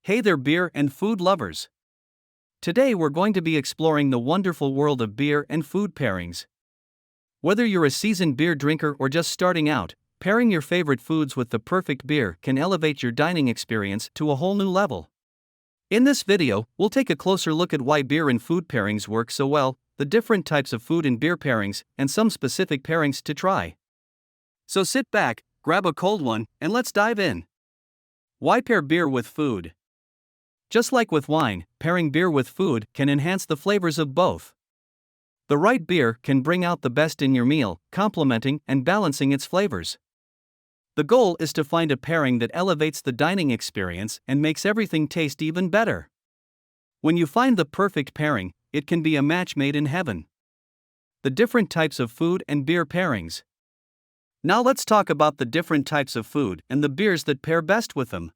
Hey there, beer and food lovers! Today we're going to be exploring the wonderful world of beer and food pairings. Whether you're a seasoned beer drinker or just starting out, pairing your favorite foods with the perfect beer can elevate your dining experience to a whole new level. In this video, we'll take a closer look at why beer and food pairings work so well, the different types of food and beer pairings, and some specific pairings to try. So sit back, grab a cold one, and let's dive in. Why pair beer with food? Just like with wine, pairing beer with food can enhance the flavors of both. The right beer can bring out the best in your meal, complementing and balancing its flavors. The goal is to find a pairing that elevates the dining experience and makes everything taste even better. When you find the perfect pairing, it can be a match made in heaven. The different types of food and beer pairings. Now let's talk about the different types of food and the beers that pair best with them.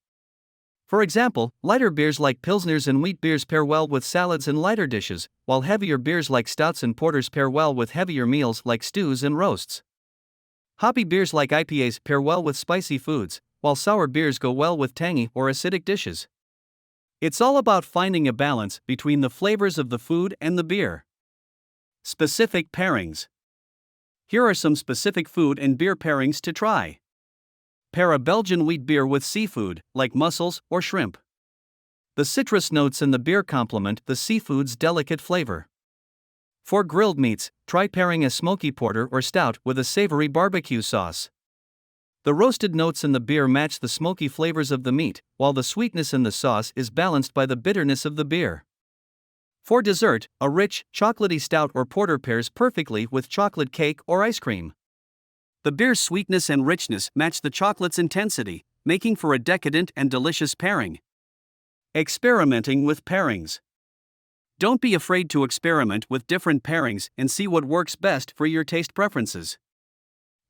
For example, lighter beers like pilsners and wheat beers pair well with salads and lighter dishes, while heavier beers like stouts and porters pair well with heavier meals like stews and roasts. Hoppy beers like IPAs pair well with spicy foods, while sour beers go well with tangy or acidic dishes. It's all about finding a balance between the flavors of the food and the beer. Specific pairings. Here are some specific food and beer pairings to try. Pair a Belgian wheat beer with seafood, like mussels or shrimp. The citrus notes in the beer complement the seafood's delicate flavor. For grilled meats, try pairing a smoky porter or stout with a savory barbecue sauce. The roasted notes in the beer match the smoky flavors of the meat, while the sweetness in the sauce is balanced by the bitterness of the beer. For dessert, a rich, chocolatey stout or porter pairs perfectly with chocolate cake or ice cream. The beer's sweetness and richness match the chocolate's intensity, making for a decadent and delicious pairing. Experimenting with pairings. Don't be afraid to experiment with different pairings and see what works best for your taste preferences.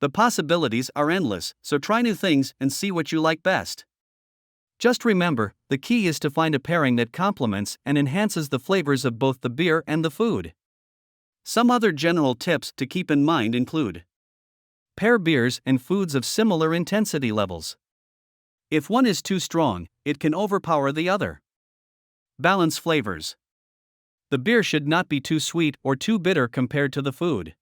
The possibilities are endless, so try new things and see what you like best. Just remember, the key is to find a pairing that complements and enhances the flavors of both the beer and the food. Some other general tips to keep in mind include: pair beers and foods of similar intensity levels. If one is too strong, it can overpower the other. Balance flavors. The beer should not be too sweet or too bitter compared to the food.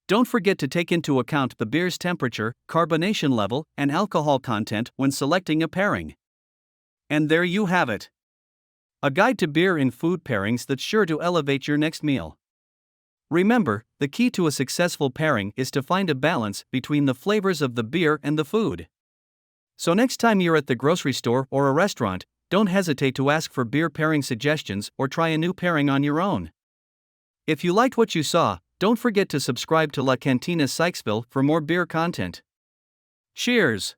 Don't forget to take into account the beer's temperature, carbonation level, and alcohol content when selecting a pairing. And there you have it. A guide to beer and food pairings that's sure to elevate your next meal. Remember, the key to a successful pairing is to find a balance between the flavors of the beer and the food. So next time you're at the grocery store or a restaurant, don't hesitate to ask for beer pairing suggestions or try a new pairing on your own. If you liked what you saw, don't forget to subscribe to La Cantina Sykesville for more beer content. Cheers!